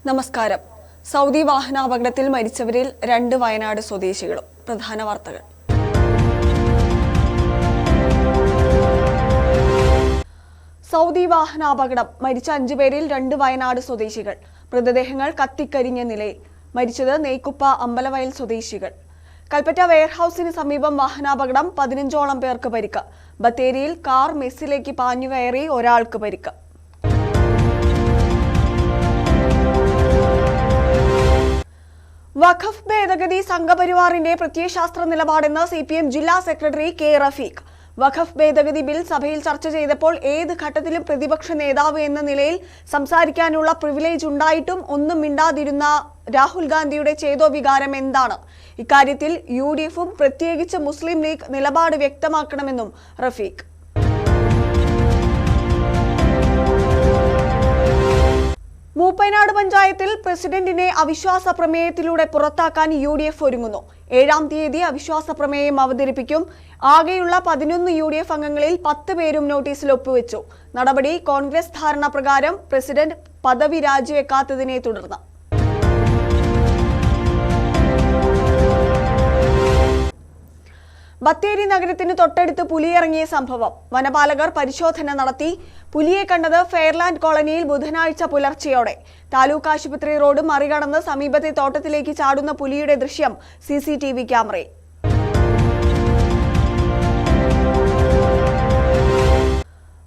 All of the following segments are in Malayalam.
നമസ്കാരം. സൗദി വാഹനാപകടത്തിൽ മരിച്ചവരിൽ 2 വയനാട് സ്വദേശികളും. പ്രധാന വാർത്തകൾ. സൗദി വാഹനാപകടം മരിച്ച 5 പേരിൽ 2 വയനാട് സ്വദേശികൾ. മൃതദേഹങ്ങൾ കത്തിക്കരിഞ്ഞ നിലയിൽ. മരിച്ചത് നെയ്ക്കുപ്പ അമ്പലവയൽ സ്വദേശികൾ. കൽപ്പറ്റ വെയർഹൌസിന് സമീപം വാഹനാപകടം, 15ഓളം പേർക്ക് പരിക്ക്. ബത്തേരിയിൽ കാർ മെസ്സിലേക്ക് പാഞ്ഞുകയറി ഒരാൾക്ക് പരിക്ക്. വഖഫ് ഭേദഗതി സംഘപരിവാറിന്റെ പ്രത്യയശാസ്ത്ര നിലപാടെന്ന് CPM ജില്ലാ സെക്രട്ടറി കെ റഫീഖ്. വഖഫ് ഭേദഗതി ബിൽ സഭയിൽ ചർച്ച ചെയ്തപ്പോൾ ഏത് ഘട്ടത്തിലും പ്രതിപക്ഷ നേതാവ് എന്ന നിലയിൽ സംസാരിക്കാനുള്ള പ്രിവിലേജ് ഉണ്ടായിട്ടും ഒന്നും മിണ്ടാതിരുന്ന രാഹുൽ ഗാന്ധിയുടെ ചേതോവികാരം എന്താണ്? ഇക്കാര്യത്തിൽ UDFും പ്രത്യേകിച്ച് മുസ്ലിം ലീഗ് നിലപാട് വ്യക്തമാക്കണമെന്നും റഫീഖ്. മൂപ്പനാട് പഞ്ചായത്തിൽ പ്രസിഡന്റിനെ അവിശ്വാസ പ്രമേയത്തിലൂടെ പുറത്താക്കാൻ UDF ഒരുങ്ങുന്നു. 7-ാം തീയതി അവിശ്വാസ പ്രമേയം അവതരിപ്പിക്കും. ആകെയുള്ള 11 UDF അംഗങ്ങളിൽ 10 പേരും നോട്ടീസിൽ ഒപ്പുവെച്ചു. നടപടി കോൺഗ്രസ് ധാരണ പ്രകാരം പ്രസിഡന്റ് പദവി രാജിവെക്കാത്തതിനെ തുടർന്ന്. ബത്തേരി നഗരത്തിന് തൊട്ടടുത്ത് പുലിയിറങ്ങിയ സംഭവം. വനപാലകർ പരിശോധന നടത്തി. പുലിയെ കണ്ടത് ഫെയർലാൻഡ് കോളനിയിൽ ബുധനാഴ്ച പുലർച്ചെയോടെ. താലൂക്ക് ആശുപത്രി റോഡ് മറികടന്ന് സമീപത്തെ തോട്ടത്തിലേക്ക് ചാടുന്ന പുലിയുടെ ദൃശ്യം CCTV ക്യാമറയിൽ.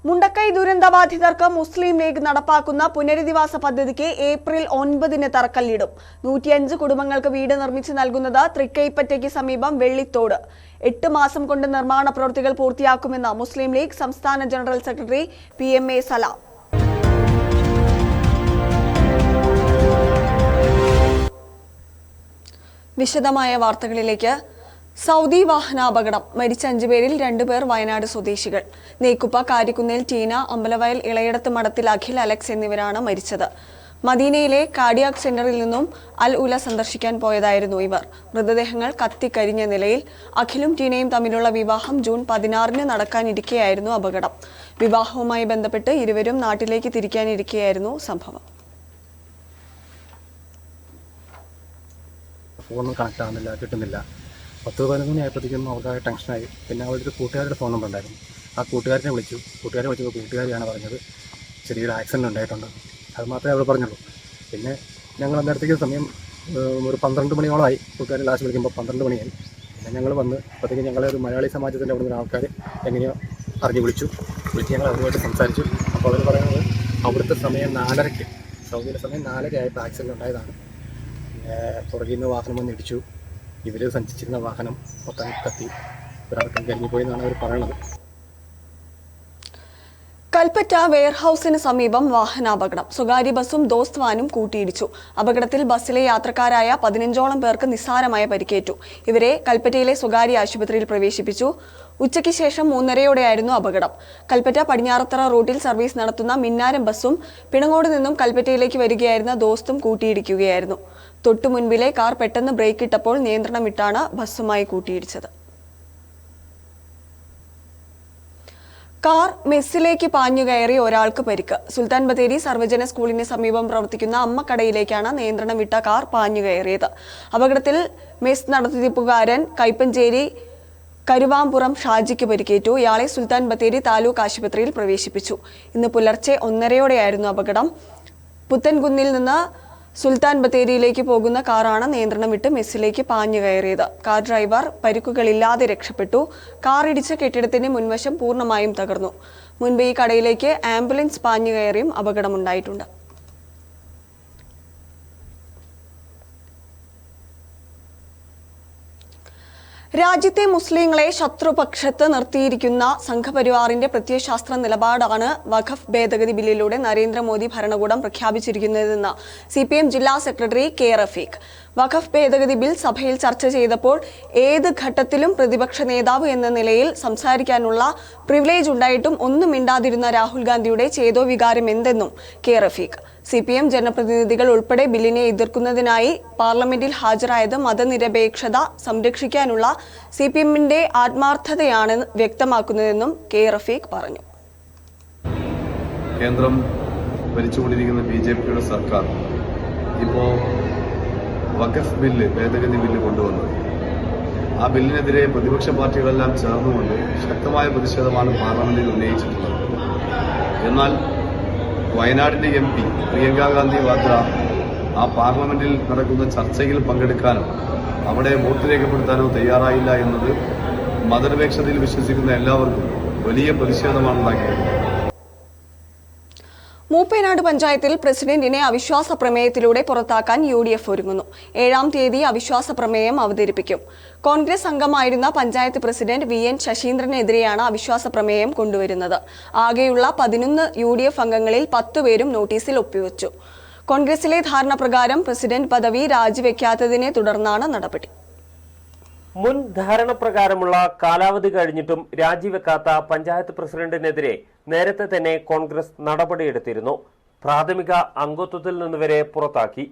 മുണ്ടക്കൈ ദുരന്തബാധിതർക്ക് മുസ്ലിം ലീഗ് നടപ്പാക്കുന്ന പുനരധിവാസ പദ്ധതിക്ക് ഏപ്രിൽ 9-ന് തറക്കല്ലിടും. 105 കുടുംബങ്ങൾക്ക് വീട് നിർമ്മിച്ചു നൽകുന്നത് തൃക്കൈപ്പറ്റയ്ക്ക് സമീപം വെള്ളിത്തോട്. 8 മാസം കൊണ്ട് നിർമ്മാണ പ്രവൃത്തികൾ പൂർത്തിയാക്കുമെന്ന് മുസ്ലിം ലീഗ് സംസ്ഥാന ജനറൽ സെക്രട്ടറി PMA സലാം. വിശദമായ വാർത്തകളിലേക്ക്. സൗദി വാഹനാപകടം മരിച്ച 5 പേരിൽ 2 പേർ വയനാട് സ്വദേശികൾ. നെയ്ക്കുപ്പ, കാരിക്കുന്നേൽ ടീന, അമ്പലവയൽ ഇളയടത്ത് മഠത്തിൽ അഖിൽ, അലക്സ് എന്നിവരാണ് മരിച്ചത്. മദീനയിലെ കാർഡിയാക് സെന്ററിൽ നിന്നും അൽ ഉല സന്ദർശിക്കാൻ പോയതായിരുന്നു ഇവർ. മൃതദേഹങ്ങൾ കത്തിക്കരിഞ്ഞ നിലയിൽ. അഖിലും ടീനയും തമ്മിലുള്ള വിവാഹം ജൂൺ 16-ന് നടക്കാനിരിക്കെയായിരുന്നു അപകടം. വിവാഹവുമായി ബന്ധപ്പെട്ട് ഇരുവരും നാട്ടിലേക്ക് തിരിക്കാനിരിക്കെയായിരുന്നു സംഭവം. ഫോണൊന്നും കണക്ട് ആകുന്നില്ല, കിട്ടുന്നില്ല. 10-11 മണിയായപ്പോഴത്തേക്കും അവർക്കാകെ ടെൻഷനായി. പിന്നെ അവരുടെ കൂട്ടുകാരുടെ ഫോൺ നമ്പർ ഉണ്ടായിരുന്നു. ആ കൂട്ടുകാരനെ വിളിച്ചപ്പോൾ കൂട്ടുകാരിയാണ് പറഞ്ഞത് ചെറിയൊരു ആക്സിഡൻറ്റ് ഉണ്ടായിട്ടുണ്ട്. അത് മാത്രമേ അവർ പറഞ്ഞുള്ളൂ. പിന്നെ ഞങ്ങൾ അന്നേരത്തേക്ക് സമയം ഒരു 12 മണിയോളമായി. കൂട്ടുകാരെ ലാസ്റ്റ് വിളിക്കുമ്പോൾ 12 മണിയായി. പിന്നെ ഞങ്ങൾ വന്ന് അപ്പോഴത്തേക്കും ഞങ്ങളെ ഒരു മലയാളി സമാജത്തിൻ്റെ അവിടെ നിന്ന് ആൾക്കാർ എങ്ങനെയോ വിളിച്ച് ഞങ്ങൾ അതുമായിട്ട് സംസാരിച്ചു. അപ്പോൾ അവർ പറയുന്നത് അവിടുത്തെ സമയം 4:30, സൗദിയിലെ സമയം 4:30 ആയപ്പോൾ ആക്സിഡൻറ്റ് ഉണ്ടായതാണ്. പുറകിൽ നിന്ന് വാഹനം വന്ന് ഇടിച്ചു. ഇവർ സഞ്ചരിച്ചിരുന്ന വാഹനം മൊത്തം കത്തി ഒരാൾക്കും കരിഞ്ഞുപോയി എന്നാണ് അവർ പറയുന്നത്. കൽപ്പറ്റ വെയർഹൌസിന് സമീപം വാഹനാപകടം. സ്വകാര്യ ബസും ദോസ്ത് വാനും കൂട്ടിയിടിച്ചു. അപകടത്തിൽ ബസ്സിലെ യാത്രക്കാരായ 15ഓളം പേർക്ക് നിസ്സാരമായ പരിക്കേറ്റു. ഇവരെ കൽപ്പറ്റയിലെ സ്വകാര്യ ആശുപത്രിയിൽ പ്രവേശിപ്പിച്ചു. ഉച്ചയ്ക്ക് ശേഷം 3:30യോടെയായിരുന്നു അപകടം. കൽപ്പറ്റ പടിഞ്ഞാറത്തറ റൂട്ടിൽ സർവീസ് നടത്തുന്ന മിന്നാരം ബസും പിണങ്ങോട് നിന്നും കൽപ്പറ്റയിലേക്ക് വരികയായിരുന്ന ദോസ്തും കൂട്ടിയിടിക്കുകയായിരുന്നു. തൊട്ടു മുൻപിലെ കാർ പെട്ടെന്ന് ബ്രേക്ക് ഇട്ടപ്പോൾ നിയന്ത്രണം വിട്ടാണ് ബസ്സുമായി കൂട്ടിയിടിച്ചത്. കാർ മെസ്സിലേക്ക് പാഞ്ഞുകയറി ഒരാൾക്ക് പരിക്ക്. സുൽത്താൻ ബത്തേരി സർവജന സ്കൂളിന് സമീപം പ്രവർത്തിക്കുന്ന അമ്മക്കടയിലേക്കാണ് നിയന്ത്രണം വിട്ട കാർ പാഞ്ഞുകയറിയത്. അപകടത്തിൽ മെസ് നടത്തിപ്പുകാരൻ കൈപ്പഞ്ചേരി കരുവാമ്പുറം ഷാജിക്ക് പരിക്കേറ്റു. ഇയാളെ സുൽത്താൻ ബത്തേരി താലൂക്ക് ആശുപത്രിയിൽ പ്രവേശിപ്പിച്ചു. ഇന്ന് പുലർച്ചെ 1:30യോടെയായിരുന്നു അപകടം. പുത്തൻകുന്നിൽ നിന്ന് സുൽത്താൻ ബത്തേരിയിലേക്ക് പോകുന്ന കാറാണ് നിയന്ത്രണം വിട്ട് മെസ്സിലേക്ക് പാഞ്ഞു കയറിയത്. കാർ ഡ്രൈവർ പരിക്കുകളില്ലാതെ രക്ഷപ്പെട്ടു. കാർ ഇടിച്ച കെട്ടിടത്തിന്റെ മുൻവശം പൂർണ്ണമായും തകർന്നു. മുൻപ് ഈ കടയിലേക്ക് ആംബുലൻസ് പാഞ്ഞു കയറിയും അപകടമുണ്ടായിട്ടുണ്ട്. രാജ്യത്തെ മുസ്ലിങ്ങളെ ശത്രുപക്ഷത്ത് നിർത്തിയിരിക്കുന്ന സംഘപരിവാറിന്റെ പ്രത്യയശാസ്ത്ര നിലപാടാണ് വഖഫ് ഭേദഗതി ബില്ലിലൂടെ നരേന്ദ്രമോദി ഭരണകൂടം പ്രഖ്യാപിച്ചിരിക്കുന്നതെന്ന് CPM ജില്ലാ സെക്രട്ടറി കെ റഫീഖ്. വഖഫ് ഭേദഗതി ബിൽ സഭയിൽ ചർച്ച ചെയ്തപ്പോൾ ഏത് ഘട്ടത്തിലും പ്രതിപക്ഷ നേതാവ് എന്ന നിലയിൽ സംസാരിക്കാനുള്ള പ്രിവിലേജ് ഉണ്ടായിട്ടും ഒന്നും മിണ്ടാതിരുന്ന രാഹുൽ ഗാന്ധിയുടെ ചേതോവികാരം എന്തെന്നും കെ റഫീഖ്. CPM ജനപ്രതിനിധികൾ ഉൾപ്പെടെ ബില്ലിനെ എതിർക്കുന്നതിനായി പാർലമെന്റിൽ ഹാജരായത് മതനിരപേക്ഷത സംരക്ഷിക്കാനുള്ള CPMന്റെ ആത്മാർത്ഥതയാണ് വ്യക്തമാക്കുന്നതെന്നും കെ റഫീഖ് പറഞ്ഞു. കേന്ദ്രം ഭരിച്ചുകൊണ്ടിരിക്കുന്ന BJPയുടെ സർക്കാർ ഇപ്പോൾ വഖഫ് ബില്ല്, ഭേദഗതി ബില്ല് കൊണ്ടുവന്നത്. ആ ബില്ലിനെതിരെ പ്രതിപക്ഷ പാർട്ടികളെല്ലാം ചേർന്നുകൊണ്ട് ശക്തമായ പ്രതിഷേധമാണ് പാർലമെന്റിൽ ഉന്നയിച്ചിട്ടുള്ളത്. എന്നാൽ വയനാടിന്റെ MP പ്രിയങ്ക ഗാന്ധി വാദ്ര ആ പാർലമെന്റിൽ നടക്കുന്ന ചർച്ചയിൽ പങ്കെടുക്കാനോ അവിടെ വോട്ട് രേഖപ്പെടുത്താനോ തയ്യാറായില്ല എന്നത് മതനിരപേക്ഷതയിൽ വിശ്വസിക്കുന്ന എല്ലാവർക്കും വലിയ പ്രതിഷേധമാണ് ഉണ്ടാക്കിയത്. മൂപ്പേനാട് പഞ്ചായത്തിൽ പ്രസിഡന്റിനെ അവിശ്വാസ പ്രമേയത്തിലൂടെ പുറത്താക്കാൻ UDF ഒരുങ്ങുന്നു. 7-ാം തീയതി അവിശ്വാസ പ്രമേയം അവതരിപ്പിക്കും. കോൺഗ്രസ് അംഗമായിരുന്ന പഞ്ചായത്ത് പ്രസിഡന്റ് VN ശശീന്ദ്രനെതിരെയാണ് അവിശ്വാസ പ്രമേയം കൊണ്ടുവരുന്നത്. ആകെയുള്ള 11 UDF അംഗങ്ങളിൽ 10 പേരും നോട്ടീസിൽ ഒപ്പുവെച്ചു. കോൺഗ്രസിലെ ധാരണ പ്രകാരം പ്രസിഡന്റ് പദവി രാജിവെക്കാത്തതിനെ തുടർന്നാണ് നടപടി. മുൻ ധാരണ പ്രകാരമുള്ള കാലാവധി കഴിഞ്ഞിട്ടും രാജിവെക്കാത്ത പഞ്ചായത്ത് പ്രസിഡന്റിനെതിരെ നേരത്തെ തന്നെ കോൺഗ്രസ് നടപടിയെടുത്തിരുന്നു. പ്രാഥമിക അംഗത്വത്തിൽ നിന്ന് വരെ പുറത്താക്കി.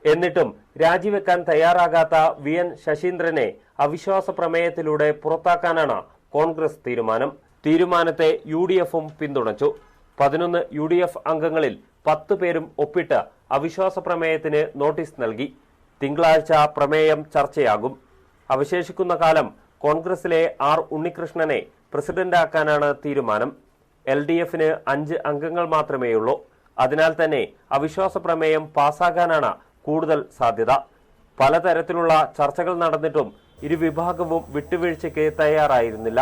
എന്നിട്ടും രാജിവെക്കാൻ തയ്യാറാകാത്ത VN ശശീന്ദ്രനെ അവിശ്വാസ പ്രമേയത്തിലൂടെ പുറത്താക്കാനാണ് കോൺഗ്രസ് തീരുമാനം. തീരുമാനത്തെ UDFും പിന്തുണച്ചു. 11 UDF അംഗങ്ങളിൽ 10 പേരും ഒപ്പിട്ട് അവിശ്വാസ പ്രമേയത്തിന് നോട്ടീസ് നൽകി. തിങ്കളാഴ്ച പ്രമേയം ചർച്ചയാകും. അവശേഷിക്കുന്ന കാലം കോൺഗ്രസിലെ R ഉണ്ണികൃഷ്ണനെ പ്രസിഡന്റാക്കാനാണ് തീരുമാനം. LDFന് 5 അംഗങ്ങൾ മാത്രമേയുള്ളൂ. അതിനാൽ തന്നെ അവിശ്വാസ പ്രമേയം പാസ്സാകാനാണ് കൂടുതൽ സാധ്യത. പലതരത്തിലുള്ള ചർച്ചകൾ നടന്നിട്ടും ഇരുവിഭാഗവും വിട്ടുവീഴ്ചയ്ക്ക് തയ്യാറായിരുന്നില്ല.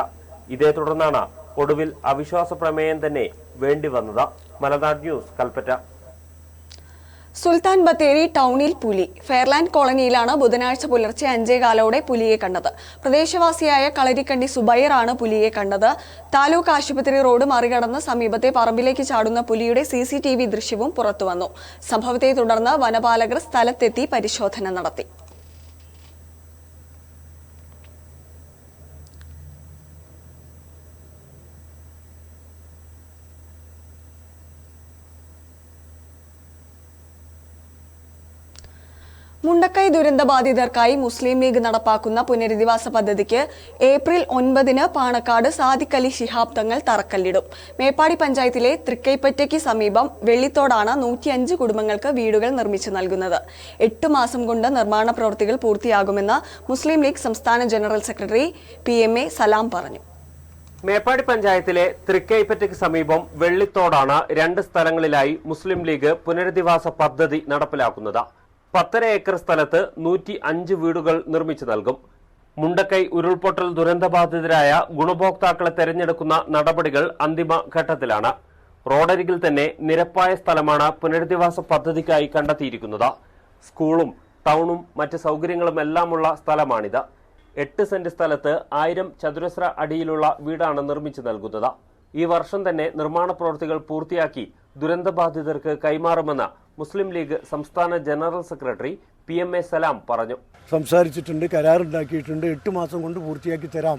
ഇതേ തുടർന്നാണ് ഒടുവിൽ അവിശ്വാസ പ്രമേയം തന്നെ വേണ്ടിവന്നത്. മലനാട് ന്യൂസ്, കൽപ്പറ്റ. സുൽത്താൻ ബത്തേരി ടൗണിൽ പുലി. ഫെയർലാൻഡ് കോളനിയിലാണ് ബുധനാഴ്ച പുലർച്ചെ 5:15 പുലിയെ കണ്ടത്. പ്രദേശവാസിയായ കളരിക്കണ്ടി സുബൈറാണ് പുലിയെ കണ്ടത്. താലൂക്ക് ആശുപത്രി റോഡ് മറികടന്ന് സമീപത്തെ പറമ്പിലേക്ക് ചാടുന്ന പുലിയുടെ CCTV ദൃശ്യവും പുറത്തുവന്നു. സംഭവത്തെ തുടർന്ന് വനപാലകർ സ്ഥലത്തെത്തി പരിശോധന നടത്തി. മുണ്ടക്കൈ ദുരന്തബാധിതർക്കായി മുസ്ലിം ലീഗ് നടപ്പാക്കുന്ന പുനരധിവാസ പദ്ധതിക്ക് ഏപ്രിൽ 9-ന് പാണക്കാട് സാദിഖ് അലി ശിഹാബ് തങ്ങൾ തറക്കല്ലിടും. മേപ്പാടി പഞ്ചായത്തിലെ തൃക്കൈപ്പറ്റയ്ക്ക് സമീപം വെള്ളിത്തോടാണ് 105 കുടുംബങ്ങൾക്ക് വീടുകൾ നിർമ്മിച്ചു നൽകുന്നത്. 8 മാസം കൊണ്ട് നിർമ്മാണ പ്രവൃത്തികൾ പൂർത്തിയാകുമെന്ന് മുസ്ലിം ലീഗ് സംസ്ഥാന ജനറൽ സെക്രട്ടറി PMA സലാം പറഞ്ഞു. മേപ്പാടി പഞ്ചായത്തിലെ തൃക്കൈപ്പറ്റയ്ക്ക് സമീപം വെള്ളിത്തോടാണ് 2 സ്ഥലങ്ങളിലായി മുസ്ലിം ലീഗ് പുനരധിവാസ പദ്ധതി നടപ്പിലാക്കുന്നത്. 10.5 ഏക്കർ സ്ഥലത്ത് 105 വീടുകൾ നിർമ്മിച്ചു നൽകും. മുണ്ടക്കൈ ഉരുൾപൊട്ടൽ ദുരന്തബാധിതരായ ഗുണഭോക്താക്കളെ തെരഞ്ഞെടുക്കുന്ന നടപടികൾ അന്തിമ ഘട്ടത്തിലാണ്. റോഡരികിൽ തന്നെ നിരപ്പായ സ്ഥലമാണ് പുനരധിവാസ പദ്ധതിക്കായി കണ്ടെത്തിയിരിക്കുന്നത്. സ്കൂളും ടൗണും മറ്റ് സൗകര്യങ്ങളുമെല്ലാമുള്ള സ്ഥലമാണിത്. 8 സെന്റ് സ്ഥലത്ത് 1000 ചതുരശ്ര അടിയിലുള്ള വീടാണ് നിർമ്മിച്ചു നൽകുന്നത്. ഈ വർഷം തന്നെ നിർമ്മാണ പ്രവൃത്തികൾ പൂർത്തിയാക്കി ദുരന്തബാധിതർക്ക് കൈമാറുമെന്ന് മുസ്ലിം ലീഗ് സംസ്ഥാന ജനറൽ സെക്രട്ടറി PMA സലാം പറഞ്ഞു. സംസാരിച്ചിട്ടുണ്ട്, കരാറുണ്ടാക്കിയിട്ടുണ്ട്. 8 മാസം കൊണ്ട് പൂർത്തിയാക്കി തരാം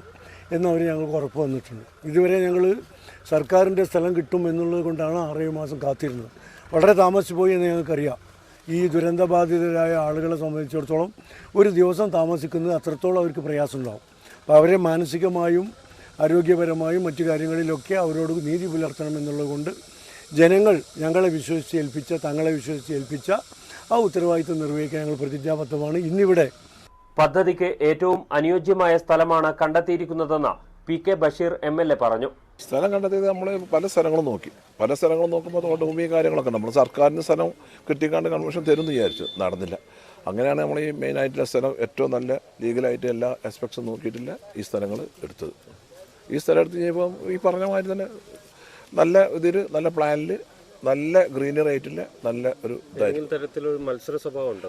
എന്നവർ ഞങ്ങൾക്ക് ഉറപ്പ് വന്നിട്ടുണ്ട്. ഇതുവരെ ഞങ്ങൾ സർക്കാരിൻ്റെ സ്ഥലം കിട്ടും എന്നുള്ളത് കൊണ്ടാണ് 6-7 മാസം കാത്തിരുന്നത്. വളരെ താമസിച്ചു പോയി എന്ന് ഞങ്ങൾക്കറിയാം. ഈ ദുരന്തബാധിതരായ ആളുകളെ സംബന്ധിച്ചിടത്തോളം ഒരു ദിവസം താമസിക്കുന്നത് അത്രത്തോളം അവർക്ക് പ്രയാസമുണ്ടാകും. അപ്പോൾ അവരെ മാനസികമായും ആരോഗ്യപരമായും മറ്റു കാര്യങ്ങളിലൊക്കെ അവരോട് നീതി പുലർത്തണം എന്നുള്ളത് കൊണ്ട് ജനങ്ങൾ ഞങ്ങളെ വിശ്വസിച്ച് ഏൽപ്പിച്ച, തങ്ങളെ വിശ്വസിച്ച് ഏൽപ്പിച്ച ആ ഉത്തരവാദിത്വം നിർവഹിക്കാൻ ഞങ്ങൾ പ്രതിജ്ഞാബദ്ധമാണ്. ഇന്നിവിടെ പദ്ധതിക്ക് ഏറ്റവും അനുയോജ്യമായ സ്ഥലമാണ് കണ്ടെത്തിയിരിക്കുന്നതെന്ന് PK ബഷീർ MLA പറഞ്ഞു. സ്ഥലം കണ്ടെത്തിയത് നമ്മൾ പല സ്ഥലങ്ങളും നോക്കി. പല സ്ഥലങ്ങളും നോക്കുമ്പോൾ തോട്ടഭൂമി കാര്യങ്ങളൊക്കെ നമ്മൾ സർക്കാരിന് സ്ഥലം കിട്ടിക്കാണ്ട് കൺവെൻഷൻ തരുമെന്ന് വിചാരിച്ചു. നടന്നില്ല. അങ്ങനെയാണ് നമ്മൾ ഈ മെയിനായിട്ടുള്ള സ്ഥലം ഏറ്റവും നല്ല ലീഗലായിട്ട് എല്ലാ ആസ്പെക്ട്സും നോക്കിയിട്ടില്ല ഈ സ്ഥലങ്ങൾ എടുത്തത്. ഈ സ്ഥലം എടുത്ത് കഴിഞ്ഞപ്പോൾ ഈ പറഞ്ഞ മാതിരി തന്നെ നല്ല ഇതിൽ, നല്ല പ്ലാനിൽ, നല്ല ഗ്രീനറി ആയിട്ടില്ല, നല്ല ഒരു മത്സര സ്വഭാവം ഇല്ല.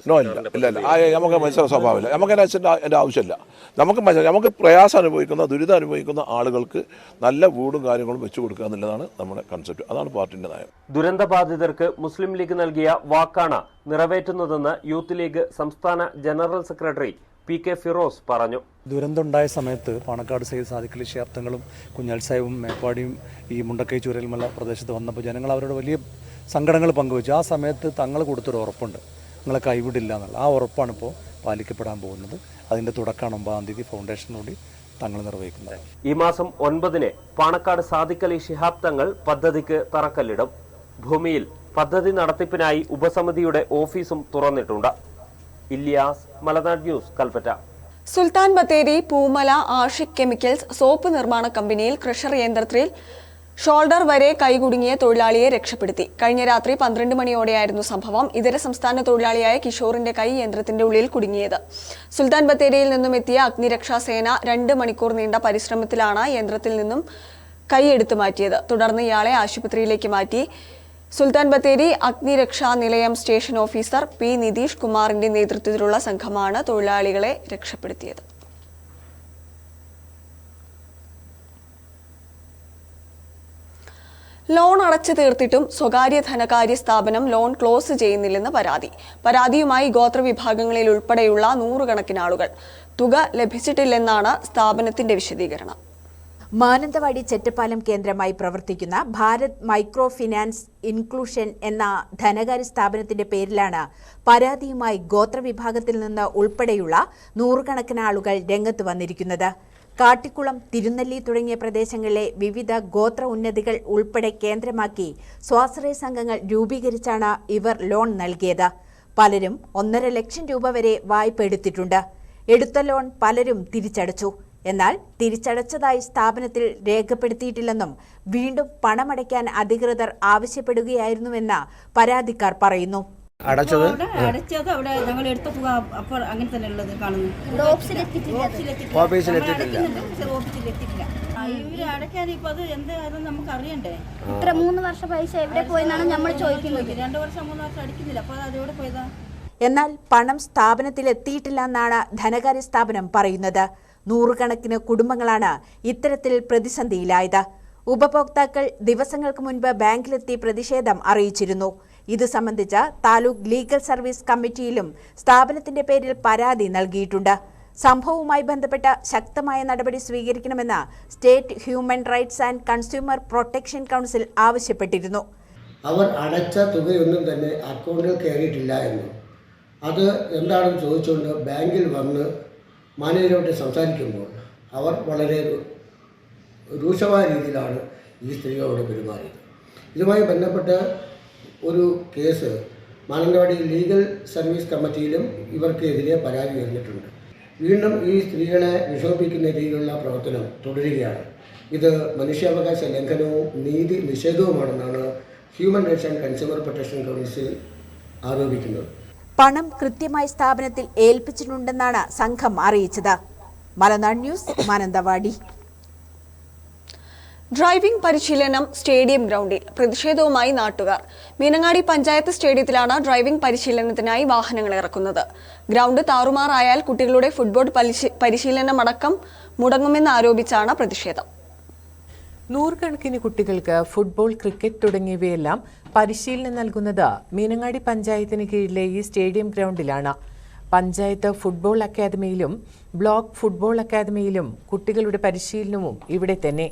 നമുക്ക് മത്സര സ്വഭാവമില്ല. നമുക്ക് അതിൻ്റെ ആവശ്യമില്ല. നമുക്ക് പ്രയാസം അനുഭവിക്കുന്ന, ദുരിതം അനുഭവിക്കുന്ന ആളുകൾക്ക് നല്ല വീടും കാര്യങ്ങളും വെച്ചു കൊടുക്കുക എന്നുള്ളതാണ് നമ്മുടെ കൺസെപ്റ്റ്. അതാണ് പാർട്ടിൻ്റെ നയം. ദുരന്തബാധിതർക്ക് മുസ്ലിം ലീഗ് നൽകിയ വാക്കാണ് നിറവേറ്റുന്നതെന്ന് യൂത്ത് ലീഗ് സംസ്ഥാന ജനറൽ സെക്രട്ടറി PK ഫിറോസ് പറഞ്ഞു. ദുരന്തമുണ്ടായ സമയത്ത് പാണക്കാട് സയ്യിദ് സാദിഖ് അലി ശിഹാബ് തങ്ങളും കുഞ്ഞാൽ സാഹിബും മേപ്പാടിയും ഈ മുണ്ടക്കൈ ചുരൽമല പ്രദേശത്ത് വന്നപ്പോൾ ജനങ്ങൾ അവരോട് വലിയ സങ്കടങ്ങൾ പങ്കുവച്ചു. ആ സമയത്ത് തങ്ങൾ കൊടുത്തൊരു ഉറപ്പുണ്ട്, നിങ്ങളെ കൈവിടില്ല എന്നുള്ള. ആ ഉറപ്പാണ് ഇപ്പോൾ പാലിക്കപ്പെടാൻ പോകുന്നത്. അതിൻ്റെ തുടക്കമാണ് 9-ാം തീയതി ഫൗണ്ടേഷനോട് തങ്ങൾ നിർവഹിക്കുന്നത്. ഈ മാസം 9-ന് പാണക്കാട് സാദിഖ് അലി ശിഹാബ് തങ്ങൾ പദ്ധതിക്ക് തറക്കല്ലിടും. ഭൂമിയിൽ പദ്ധതി നടത്തിപ്പിനായി ഉപസമിതിയുടെ ഓഫീസും തുറന്നിട്ടുണ്ട്. ഇല്യാസ്, മലനാട് news, Kalpetta. Sultan Bathery Poomala Ashiq chemicals soap നിർമ്മാണ കമ്പനിയിൽ ക്രഷർ യന്ത്രത്തിൽ ഷോൾഡർ വരെ കൈകുടുങ്ങിയ തൊഴിലാളിയെ രക്ഷപ്പെടുത്തി. കഴിഞ്ഞ രാത്രി 12 മണിയോടെയായിരുന്നു സംഭവം. ഇതര സംസ്ഥാന തൊഴിലാളിയായ കിഷോറിന്റെ കൈ യന്ത്രത്തിന്റെ ഉള്ളിൽ കുടുങ്ങിയത്. സുൽത്താൻ ബത്തേരിയിൽ നിന്നും എത്തിയ അഗ്നിരക്ഷാസേന 2 മണിക്കൂർ നീണ്ട പരിശ്രമത്തിലാണ് യന്ത്രത്തിൽ നിന്നും കൈ എടുത്തു മാറ്റിയത്. തുടർന്ന് ഇയാളെ ആശുപത്രിയിലേക്ക് മാറ്റി. സുൽത്താൻ ബത്തേരി അഗ്നിരക്ഷാ നിലയം സ്റ്റേഷൻ ഓഫീസർ പി നിതീഷ് കുമാറിന്റെ നേതൃത്വത്തിലുള്ള സംഘമാണ് തൊഴിലാളികളെ രക്ഷപ്പെടുത്തിയത്. ലോൺ അടച്ചു തീർത്തിട്ടും സ്വകാര്യ ധനകാര്യ സ്ഥാപനം ലോൺ ക്ലോസ് ചെയ്യുന്നില്ലെന്ന് പരാതിയുമായി ഗോത്രവിഭാഗങ്ങളിൽ ഉൾപ്പെടെയുള്ള 100 കണക്കിന് ആളുകൾ. തുക ലഭിച്ചിട്ടില്ലെന്നാണ് സ്ഥാപനത്തിന്റെ വിശദീകരണം. മാനന്തവാടി ചെറ്റപ്പാലം കേന്ദ്രമായി പ്രവർത്തിക്കുന്ന ഭാരത് മൈക്രോ ഫിനാൻസ് ഇൻക്ലൂഷൻ എന്ന ധനകാര്യ സ്ഥാപനത്തിന്റെ പേരിലാണ് പരാതിയുമായി ഗോത്രവിഭാഗത്തിൽ നിന്ന് ഉൾപ്പെടെയുള്ള 100 കണക്കിന് ആളുകൾ രംഗത്ത് വന്നിരിക്കുന്നത്. കാട്ടിക്കുളം, തിരുനെല്ലി തുടങ്ങിയ പ്രദേശങ്ങളിലെ വിവിധ ഗോത്ര ഉന്നതികൾ ഉൾപ്പെടെ കേന്ദ്രമാക്കി സ്വാശ്രയ സംഘങ്ങൾ രൂപീകരിച്ചാണ് ഇവർ ലോൺ നൽകിയത്. പലരും 1.5 ലക്ഷം രൂപ വരെ വായ്പ എടുത്തിട്ടുണ്ട്. എടുത്ത ലോൺ പലരും തിരിച്ചടച്ചു. എന്നാൽ തിരിച്ചടച്ചതായി സ്ഥാപനത്തിൽ രേഖപ്പെടുത്തിയിട്ടില്ലെന്നും വീണ്ടും പണമടയ്ക്കാൻ അധികൃതർ ആവശ്യപ്പെടുകയായിരുന്നുവെന്ന് പരാതിക്കാർ പറയുന്നു. അടച്ചത് അവിടെ ഞങ്ങൾ എടുത്ത തുക അപ്പോൾ അങ്ങനെ തന്നെ ഉള്ളത് കാണുന്നു. ഓഫീസിലെത്തിയിട്ടില്ല. ഇവര് അടയ്ക്കാൻ ഇപ്പൊ അത് എന്തായാലും നമുക്ക് അറിയണ്ടേ. ഇത്ര 3 വർഷം പൈസ എവിടെ പോയെന്നാണ് നമ്മൾ ചോദിക്കുന്നത്. 2 വർഷം 3 വർഷം അടിക്കുന്നില്ല. അപ്പൊ അത് എവിടെ പോയതാ? എന്നാൽ പണം സ്ഥാപനത്തിൽ എത്തിയിട്ടില്ലെന്നാണ് ധനകാര്യ സ്ഥാപനം പറയുന്നത്. 100 കണക്കിന് കുടുംബങ്ങളാണ് ഇത്തരത്തിൽ പ്രതിസന്ധിയിലായത്. ഉപഭോക്താക്കൾ ദിവസങ്ങൾക്ക് മുൻപ് ബാങ്കിലെത്തി പ്രതിഷേധം അറിയിച്ചിരുന്നു. ഇത് സംബന്ധിച്ച താലൂക്ക് ലീഗൽ സർവീസ് കമ്മിറ്റിയിലും സ്ഥാപനത്തിന്റെ പേരിൽ പരാതി നൽകിയിട്ടുണ്ട്. സംഭവവുമായി ബന്ധപ്പെട്ട ശക്തമായ നടപടി സ്വീകരിക്കണമെന്ന് state human rights and consumer protection council ആവശ്യപ്പെട്ടിരുന്നു. അവർ അടച്ച തുകയൊന്നും തന്നെ അക്കൗണ്ടിൽ കയറിയിട്ടില്ല എന്നും അത് എന്താണെന്ന് ചോദിച്ചുകൊണ്ട് ബാങ്കിൽ വന്ന് മാനേജരോട് സംസാരിക്കുമ്പോൾ അവർ വളരെ രൂക്ഷമായ രീതിയിലാണ് ഈ സ്ത്രീകളോട് പെരുമാറിയത്. ഇതുമായി ബന്ധപ്പെട്ട് ഒരു കേസ് മാനന്തവാടി ലീഗൽ സർവീസ് കമ്മിറ്റിയിലും ഇവർക്കെതിരെ പരാതി ഉയർന്നിട്ടുണ്ട്. വീണ്ടും ഈ സ്ത്രീകളെ വിഷമിപ്പിക്കുന്ന രീതിയിലുള്ള പ്രവർത്തനം തുടരുകയാണ്. ഇത് മനുഷ്യാവകാശ ലംഘനവും നീതി നിഷേധവുമാണെന്നാണ് human rights and consumer protection council ആരോപിക്കുന്നത്. പണം കൃത്യമായി സ്ഥാപനത്തിൽ ഏൽപ്പിച്ചിട്ടുണ്ടെന്നാണ് സംഘം അറിയിച്ചത്. മലനാട് ന്യൂസ്, മാനന്തവാടി. ഡ്രൈവിംഗ് പരിശീലനം സ്റ്റേഡിയം ഗ്രൗണ്ടിൽ പ്രതിഷേധവുമായി നാട്ടുകാർ. മീനങ്ങാടി പഞ്ചായത്ത് സ്റ്റേഡിയത്തിലാണ് ഡ്രൈവിംഗ് പരിശീലനത്തിനായി വാഹനങ്ങൾ ഇറക്കുന്നത്. ഗ്രൗണ്ട് താറുമാറായാൽ കുട്ടികളുടെ ഫുട്ബോൾ പരിശീലനമടക്കം മുടങ്ങുമെന്നാരോപിച്ചാണ് പ്രതിഷേധം. 100 കണക്കിന് കുട്ടികൾക്ക് ഫുട്ബോൾ, ക്രിക്കറ്റ് തുടങ്ങിയവയെല്ലാം പരിശീലനം നൽകുന്നത് മീനങ്ങാടി പഞ്ചായത്തിന് കീഴിലെ ഈ സ്റ്റേഡിയം ഗ്രൗണ്ടിലാണ്. പഞ്ചായത്ത് ഫുട്ബോൾ അക്കാദമിയിലും ബ്ലോക്ക് ഫുട്ബോൾ അക്കാദമിയിലും കുട്ടികളുടെ പരിശീലനവും ഇവിടെ തന്നെ.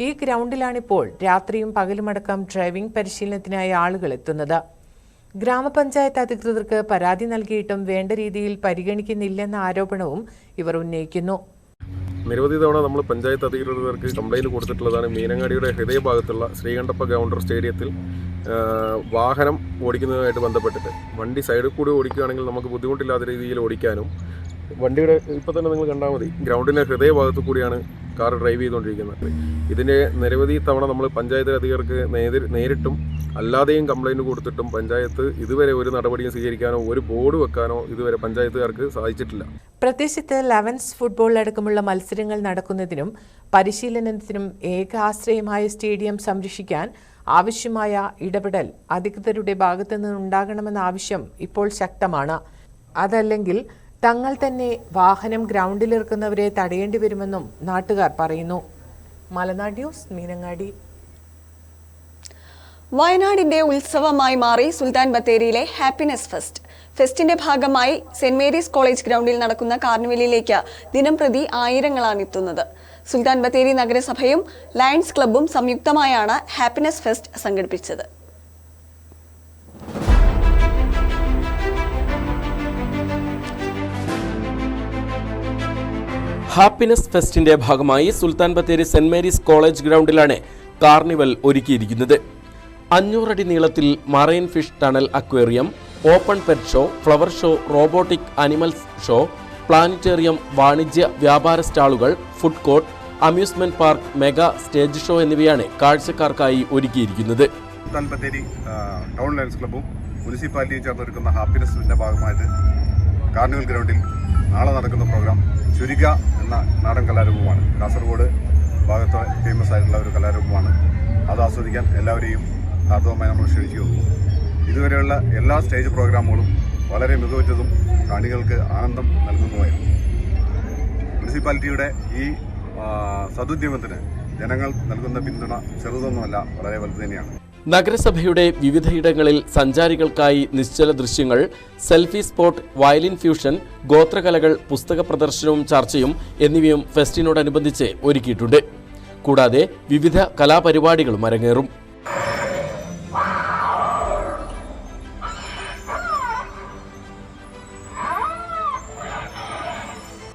ഈ ഗ്രൗണ്ടിലാണിപ്പോൾ രാത്രിയും പകലുമടക്കം ഡ്രൈവിംഗ് പരിശീലനത്തിനായി ആളുകൾ എത്തുന്നത്. ഗ്രാമപഞ്ചായത്ത് അധികൃതർക്ക് പരാതി നൽകിയിട്ടും വേണ്ട രീതിയിൽ പരിഗണിക്കുന്നില്ലെന്ന ആരോപണവും ഇവർ ഉന്നയിക്കുന്നു. നിരവധി തവണ നമ്മൾ പഞ്ചായത്ത് അധികൃതർക്ക് കംപ്ലൈൻറ്റ് കൊടുത്തിട്ടുള്ളതാണ്. മീനങ്ങാടിയുടെ ഹൃദയഭാഗത്തുള്ള ശ്രീകണ്ഠപ്പ ഗ്രൗണ്ടർ സ്റ്റേഡിയത്തിൽ വാഹനം ഓടിക്കുന്നതുമായിട്ട് ബന്ധപ്പെട്ടിട്ട് വണ്ടി സൈഡിൽ കൂടി ഓടിക്കുകയാണെങ്കിൽ നമുക്ക് ബുദ്ധിമുട്ടില്ലാത്ത രീതിയിൽ ഓടിക്കാനും, വണ്ടിയുടെ ഇപ്പോൾ തന്നെ നിങ്ങൾ കണ്ടാൽ മതി, ഗ്രൗണ്ടിൻ്റെ ഹൃദയഭാഗത്തു കൂടിയാണ് കാർ ഡ്രൈവ് ചെയ്തുകൊണ്ടിരിക്കുന്നത്. ഇതിൻ്റെ നിരവധി തവണ നമ്മൾ പഞ്ചായത്ത് അധികൃതർക്ക് നേരിട്ടും അല്ലാതെയും കംപ്ലൈൻറ്റ് കൊടുത്തിട്ടും പഞ്ചായത്ത് ഇതുവരെ ഒരു നടപടിയും സ്വീകരിക്കാനോ ഒരു ബോർഡ് വെക്കാനോ ഇതുവരെ പഞ്ചായത്തുകാർക്ക് സാധിച്ചിട്ടില്ല. പ്രദേശത്ത് ലെവൻസ് ഫുട്ബോൾ അടക്കമുള്ള മത്സരങ്ങൾ നടക്കുന്നതിനും പരിശീലനത്തിനും ഏക ആശ്രയമായ സ്റ്റേഡിയം സംരക്ഷിക്കാൻ ആവശ്യമായ ഇടപെടൽ അധികൃതരുടെ ഭാഗത്തു നിന്നുണ്ടാകണമെന്ന ആവശ്യം ഇപ്പോൾ ശക്തമാണ്. അതല്ലെങ്കിൽ തങ്ങൾ തന്നെ വാഹനം ഗ്രൗണ്ടിലിറക്കുന്നവരെ തടയേണ്ടി വരുമെന്നും നാട്ടുകാർ പറയുന്നു. മലനാട് ന്യൂസ്, മീനങ്ങാടി. വയനാടിന്റെ ഉത്സവമായി മാറി സുൽത്താൻ ബത്തേരിയിലെ ഹാപ്പിനെസ് ഫെസ്റ്റ്. ഫെസ്റ്റിന്റെ ഭാഗമായി സെന്റ് മേരീസ് കോളേജ് ഗ്രൗണ്ടിൽ നടക്കുന്ന കാർണിവലിലേക്ക് ദിനംപ്രതി ആയിരങ്ങളാണ് എത്തുന്നത്. സുൽത്താൻ ബത്തേരി നഗരസഭയും ലയൺസ് ക്ലബ്ബും സംയുക്തമായാണ് ഹാപ്പിനെസ് ഫെസ്റ്റ് സംഘടിപ്പിച്ചത്. ഹാപ്പിനെസ് ഫെസ്റ്റിന്റെ ഭാഗമായി Sultan Bathery saint Mary's college ഗ്രൗണ്ടിലാണ് കാർണിവൽ ഒരുക്കിയിരിക്കുന്നത്. 500 അടി നീളത്തിൽ marine fish tunnel aquarium, open pet show, flower show, robotic animals show, planetarium, വാണിജ്യ വ്യാപാര സ്റ്റാളുകൾ, food court, amusement park, mega stage show എന്നിവയാണ് കാഴ്ചക്കാർക്കായി ഒരുക്കിയിരിക്കുന്നത്. സുൽത്താൻ ബത്തേരി ടൗൺ ലയൺസ് ക്ലബ്ബും മുനിസിപ്പാലിറ്റിയും ചേർന്നൊരുക്കുന്ന ഹാപ്പിനെസിന്റെ ഭാഗമായിട്ട് കാർണിവൽ ഗ്രൗണ്ടിൽ നാളെ നടക്കുന്ന പ്രോഗ്രാം ചുരിക എന്ന നാടൻ കലാരൂപമാണ്. കാസർഗോഡ് ഭാഗത്ത് ഫേമസ് ആയിട്ടുള്ള ഒരു കലാരൂപമാണ്. അത് ആസ്വദിക്കാൻ എല്ലാവരെയും ഹാർദവമായി നമ്മൾ ക്ഷണിക്കുന്നു. ഇതുവരെയുള്ള എല്ലാ സ്റ്റേജ് പ്രോഗ്രാമുകളും വളരെ മികവുറ്റതും കാണികൾക്ക് ആനന്ദം നൽകുന്നതുമായിരുന്നു. മുനിസിപ്പാലിറ്റിയുടെ ഈ സദുദ്യമത്തിന് ജനങ്ങൾ നൽകുന്ന പിന്തുണ ചെറുതൊന്നുമല്ല, വളരെ വലുത് തന്നെയാണ്. നഗരസഭയുടെ വിവിധയിടങ്ങളിൽ സഞ്ചാരികൾക്കായി നിശ്ചല ദൃശ്യങ്ങൾ, സെൽഫി സ്പോട്ട്, വയലിൻ ഫ്യൂഷൻ, ഗോത്രകലകൾ, പുസ്തക പ്രദർശനവും ചർച്ചയും എന്നിവയും ഫെസ്റ്റിനോടനുബന്ധിച്ച് ഒരുക്കിയിട്ടുണ്ട്. കൂടാതെ വിവിധ കലാപരിപാടികളും അരങ്ങേറും.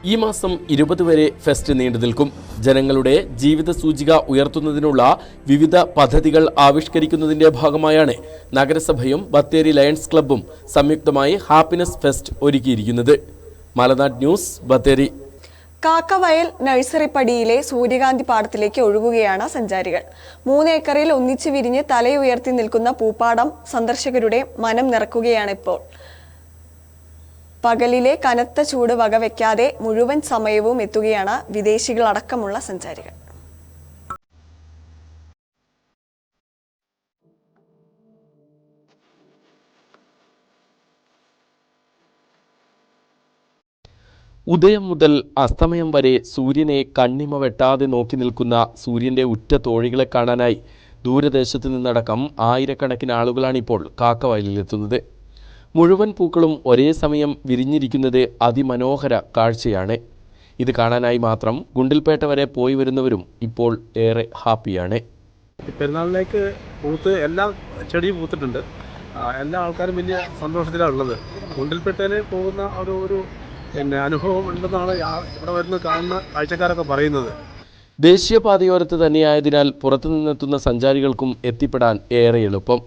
ഈ മാസം 20 വരെ ഫെസ്റ്റ് നീണ്ടു നിൽക്കും. ജനങ്ങളുടെ ജീവിത സൂചിക ഉയർത്തുന്നതിനുള്ള വിവിധ പദ്ധതികൾ ആവിഷ്കരിക്കുന്നതിന്റെ ഭാഗമായാണ് നഗരസഭയും ബത്തേരി ലയൺസ് ക്ലബ്ബും സംയുക്തമായി ഹാപ്പിനെസ് ഫെസ്റ്റ് ഒരുക്കിയിരിക്കുന്നത്. മലനാട് ന്യൂസ്, ബത്തേരി. കാക്കവയൽ നഴ്സറിപ്പടിയിലെ സൂര്യകാന്തി പാടത്തിലേക്ക് ഒഴുകുകയാണ് സഞ്ചാരികൾ. 3 ഏക്കറിൽ ഒന്നിച്ചു വിരിഞ്ഞ് തലയുയർത്തി നിൽക്കുന്ന പൂപ്പാടം സന്ദർശകരുടെ മനം നിറക്കുകയാണിപ്പോൾ. പകലിലെ കനത്ത ചൂട് വകവെക്കാതെ മുഴുവൻ സമയവും എത്തുകയാണ് വിദേശികളടക്കമുള്ള സഞ്ചാരികൾ. ഉദയം മുതൽ അസ്തമയം വരെ സൂര്യനെ കണ്ണിമ വെട്ടാതെ നോക്കി നിൽക്കുന്ന സൂര്യന്റെ ഉറ്റ തോഴികളെ കാണാനായി ദൂരദേശത്ത് നിന്നടക്കം ആയിരക്കണക്കിന് ആളുകളാണിപ്പോൾ കാക്കവയലിലെത്തുന്നത്. മുഴുവൻ പൂക്കളും ഒരേ സമയം വിരിഞ്ഞിരിക്കുന്നത് അതിമനോഹര കാഴ്ചയാണ്. ഇത് കാണാനായി മാത്രം ഗുണ്ടിൽപേട്ട വരെ പോയി വരുന്നവരും ഇപ്പോൾ ഏറെ ഹാപ്പിയാണ്. പെരുന്നാളിലേക്ക് പൂത്ത് എല്ലാ ചെടിയും പൂത്തിട്ടുണ്ട്. എല്ലാ ആൾക്കാരും വലിയ സന്തോഷത്തിലാണ് ഉള്ളത്. ഗുണ്ടിൽപേട്ടയിൽ പോകുന്ന ഒരു അനുഭവം ഉണ്ടെന്നാണ് ഇവിടെ വരുന്ന കാണുന്ന കാഴ്ചക്കാരൊക്കെ പറയുന്നത്. ദേശീയപാതയോരത്ത് തന്നെയായതിനാൽ പുറത്തു നിന്നെത്തുന്ന സഞ്ചാരികൾക്കും എത്തിപ്പെടാൻ ഏറെ എളുപ്പം.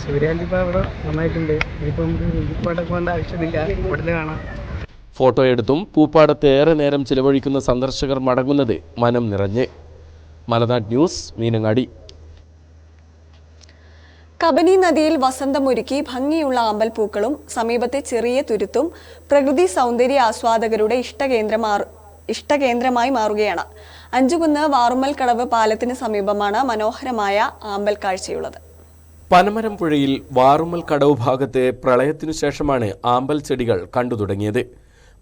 സൂര്യകാന്തി ഇവിടെ നന്നായിട്ടുണ്ട്. ഇതിപ്പം പൂപ്പാടൊക്കെ ആവശ്യമില്ല, ഇവിടുന്ന് കാണാം. ഫോട്ടോ എടുത്തും പൂപ്പാടത്ത് ഏറെ നേരം ചിലവഴിക്കുന്ന സന്ദർശകർ മടങ്ങുന്നത് മനം നിറഞ്ഞ്. മലനാട് ന്യൂസ്, മീനങ്ങാടി. കബനി നദിയിൽ വസന്തമൊരുക്കി ഭംഗിയുള്ള ആമ്പൽപ്പൂക്കളും സമീപത്തെ ചെറിയ തുരുത്തും പ്രകൃതി സൗന്ദര്യ ആസ്വാദകരുടെ ഇഷ്ടകേന്ദ്രമായി മാറുകയാണ്. അഞ്ചുകുന്ന് വാറുമ്മൽ കടവ് പാലത്തിന് സമീപമാണ് മനോഹരമായ ആമ്പൽ കാഴ്ചയുള്ളത്. പനമരം പുഴയിൽ വാറുമ്മൽ കടവ് ഭാഗത്തെ പ്രളയത്തിനു ശേഷമാണ് ആമ്പൽ ചെടികൾ കണ്ടു തുടങ്ങിയത്.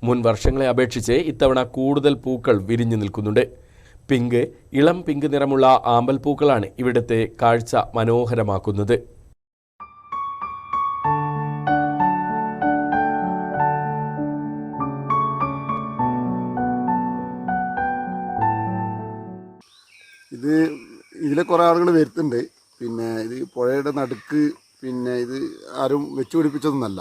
മുൻ വർഷങ്ങളെ അപേക്ഷിച്ച് ഇത്തവണ കൂടുതൽ പൂക്കൾ വിരിഞ്ഞു നിൽക്കുന്നുണ്ട്. പിങ്ക്, ഇളം പിങ്ക് നിറമുള്ള ആമ്പൽ പൂക്കളാണ് ഇവിടുത്തെ കാഴ്ച മനോഹരമാക്കുന്നത്. ഇതിലെ കുറേ ആളുകൾ വരുത്തുന്നുണ്ട്. പിന്നെ ഇത് പുഴയുടെ നടുക്ക്, പിന്നെ ഇത് ആരും വെച്ച് പിടിപ്പിച്ചതൊന്നല്ല.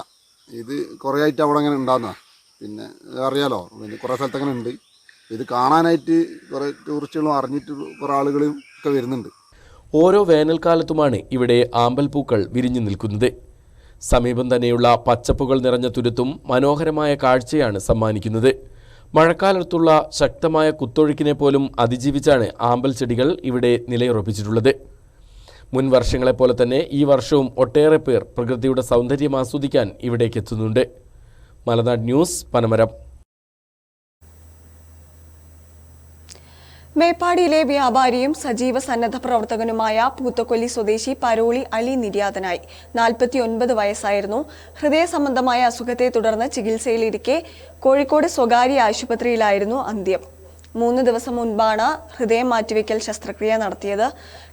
ഇത് കുറേ ആയിട്ട് അവിടെ അങ്ങനെ ഉണ്ടാകുന്നതാണ്. പിന്നെ അറിയാലോ, പിന്നെ കുറേ സ്ഥലത്ത് അങ്ങനെ ഉണ്ട്. ഇത് കാണാനായിട്ട് കുറേ ടൂറിസ്റ്റുകളും അറിഞ്ഞിട്ട് കുറേ ആളുകളും ഒക്കെ വരുന്നുണ്ട്. ഓരോ വേനൽക്കാലത്തുമാണ് ഇവിടെ ആമ്പൽ പൂക്കൾ വിരിഞ്ഞു നിൽക്കുന്നത്. സമീപം തന്നെയുള്ള പച്ചപ്പുകൾ നിറഞ്ഞ തുരുത്തും മനോഹരമായ കാഴ്ചയാണ് സമ്മാനിക്കുന്നത്. മഴക്കാലത്തുള്ള ശക്തമായ കുത്തൊഴുക്കിനെ പോലും അതിജീവിച്ചാണ് ആമ്പൽ ചെടികൾ ഇവിടെ നിലയുറപ്പിച്ചിട്ടുള്ളത്. മുൻ വർഷങ്ങളെപ്പോലെ തന്നെ ഈ വർഷവും ഒട്ടേറെ പേർ പ്രകൃതിയുടെ സൗന്ദര്യം ആസ്വദിക്കാൻ ഇവിടേക്ക് എത്തുന്നുണ്ട്. മലനാട് ന്യൂസ്, പനമരം. മേപ്പാടിയിലെ വ്യാപാരിയും സജീവ സന്നദ്ധ പ്രവർത്തകനുമായ പൂത്തക്കൊല്ലി സ്വദേശി പരോളി അലി നിര്യാതനായി. 49 വയസ്സായിരുന്നു. ഹൃദയ സംബന്ധമായ അസുഖത്തെ തുടർന്ന് ചികിത്സയിലിരിക്കെ കോഴിക്കോട് സ്വകാര്യ ആശുപത്രിയിലായിരുന്നു അന്ത്യം. 3 ദിവസം മുൻപാണ് ഹൃദയം മാറ്റിവെക്കൽ ശസ്ത്രക്രിയ നടത്തിയത്.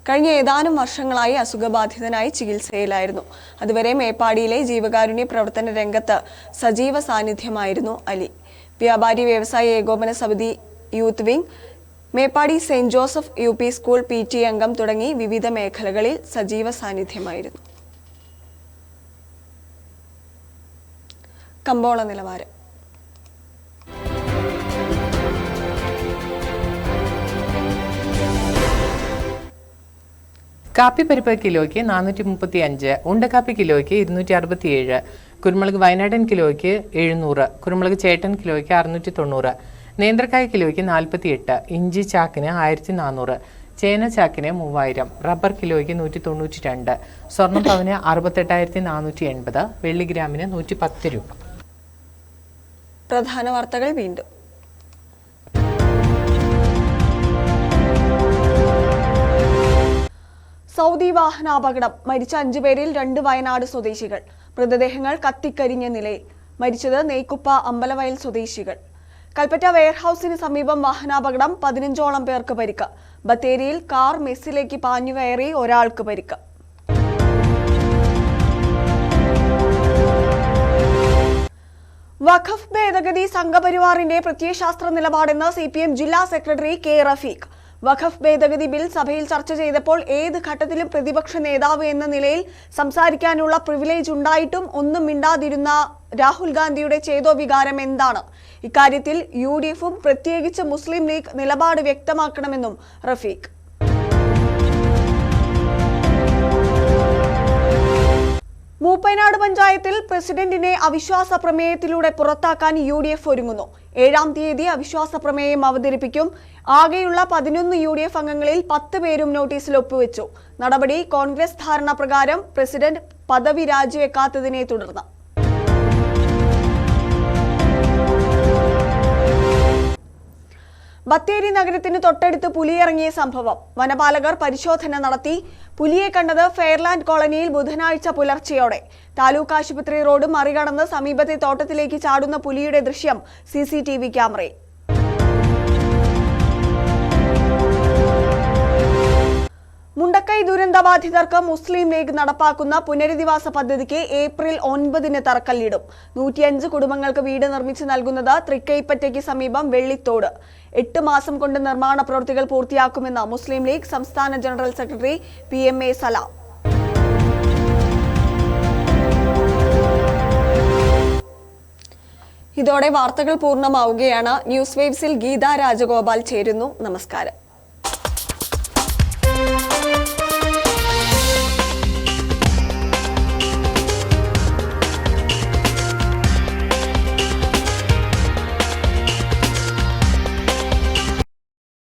കഴിഞ്ഞ ഏതാനും വർഷങ്ങളായി അസുഖബാധിതനായി ചികിത്സയിലായിരുന്നു. അതുവരെ മേപ്പാടിയിലെ ജീവകാരുണ്യ പ്രവർത്തന രംഗത്ത് സജീവ സാന്നിധ്യമായിരുന്നു അലി. വ്യാപാരി വ്യവസായ ഏകോപന സമിതി youth wing, Meppadi saint Joseph UP school PT അംഗം തുടങ്ങി വിവിധ മേഖലകളിൽ സജീവ സാന്നിധ്യമായിരുന്നു. കമ്പോള നിലവാരം. കാപ്പിപ്പരിപ്പ് കിലോയ്ക്ക് 435, ഉണ്ടക്കാപ്പി കിലോയ്ക്ക് 267, കുരുമുളക് വയനാടൻ കിലോയ്ക്ക് 700, കുരുമുളക് ചേട്ടൻ കിലോയ്ക്ക് 690, നേന്ത്രക്കായ കിലോയ്ക്ക് 48, ഇഞ്ചി ചാക്കിന് 1400, ചേന ചാക്കിന് 3000, റബ്ബർ കിലോയ്ക്ക് 192, സ്വർണ്ണം പവന് 68,480, വെള്ളി ഗ്രാമിന് 110 രൂപ. പ്രധാന വാർത്തകൾ വീണ്ടും. സൗദി വാഹനാപകടം, മരിച്ച 5 പേരിൽ 2 വയനാട് സ്വദേശികൾ. മൃതദേഹങ്ങൾ കത്തിക്കരിഞ്ഞ നിലയിൽ. മരിച്ചത് നെയ്ക്കുപ്പ അമ്പലവയൽ സ്വദേശികൾ. കൽപ്പറ്റ വെയർഹൌസിന് സമീപം വാഹനാപകടം, 15ഓളം പേർക്ക് പരിക്ക്. ബത്തേരിയിൽ കാർ മെസ്സിലേക്ക് പാഞ്ഞുകയറി ഒരാൾക്ക് പരിക്ക്. വഖഫ് ഭേദഗതി സംഘപരിവാറിന്റെ പ്രത്യയശാസ്ത്ര നിലപാടെന്ന് CPM ജില്ലാ സെക്രട്ടറി കെ റഫീഖ്. വഖഫ് ഭേദഗതി ബിൽ സഭയിൽ ചർച്ച ചെയ്തപ്പോൾ ഏത് ഘട്ടത്തിലും പ്രതിപക്ഷ നേതാവ് എന്ന നിലയിൽ സംസാരിക്കാനുള്ള പ്രിവിലേജ് ഉണ്ടായിട്ടും ഒന്നും മിണ്ടാതിരുന്ന രാഹുൽ ഗാന്ധിയുടെ ചേതോവികാരം എന്താണ്? ഇക്കാര്യത്തിൽ UDFും പ്രത്യേകിച്ച് മുസ്ലിം ലീഗ് നിലപാട് വ്യക്തമാക്കണമെന്നും റഫീഖ്. മൂപ്പനാട് പഞ്ചായത്തിൽ പ്രസിഡന്റിനെ അവിശ്വാസ പ്രമേയത്തിലൂടെ പുറത്താക്കാൻ UDF ഒരുങ്ങുന്നു. 7-ാം തീയതി അവിശ്വാസ പ്രമേയം അവതരിപ്പിക്കും. ആകെയുള്ള 11 UDF അംഗങ്ങളിൽ 10 പേരും നോട്ടീസിൽ ഒപ്പുവെച്ചു. നടപടി കോൺഗ്രസ് ധാരണ പ്രകാരം പ്രസിഡന്റ് പദവി രാജിവെക്കാത്തതിനെ തുടർന്ന്. ബത്തേരി നഗരത്തിന് തൊട്ടടുത്ത് പുലിയിറങ്ങിയ സംഭവം. വനപാലകർ പരിശോധന നടത്തി. പുലിയെ കണ്ടത് ഫെയർലാൻഡ് കോളനിയിൽ ബുധനാഴ്ച പുലർച്ചെയോടെ. താലൂക്ക് ആശുപത്രി റോഡ് മറികടന്ന് സമീപത്തെ തോട്ടത്തിലേക്ക് ചാടുന്ന പുലിയുടെ ദൃശ്യം CCTV ക്യാമറയിൽ. മുണ്ടക്കൈ ദുരന്തബാധിതർക്ക് മുസ്ലിം ലീഗ് നടപ്പാക്കുന്ന പുനരധിവാസ പദ്ധതിക്ക് ഏപ്രിൽ 9-ന് തറക്കല്ലിടും. 105 കുടുംബങ്ങൾക്ക് വീട് നിർമ്മിച്ചു നൽകുന്നത് തൃക്കൈപ്പറ്റയ്ക്ക് സമീപം വെള്ളിത്തോട്. 8 മാസം കൊണ്ട് നിർമ്മാണ പ്രവൃത്തികൾ പൂർത്തിയാക്കുമെന്ന് മുസ്ലിം ലീഗ് സംസ്ഥാന ജനറൽ സെക്രട്ടറി PMA സലാം. ഇതോടെ വാർത്തകൾ പൂർണ്ണമാവുകയാണ്. ന്യൂസ് വേവ്സിൽ ഗീത രാജഗോപാൽ ചേരുന്നു. നമസ്കാരം.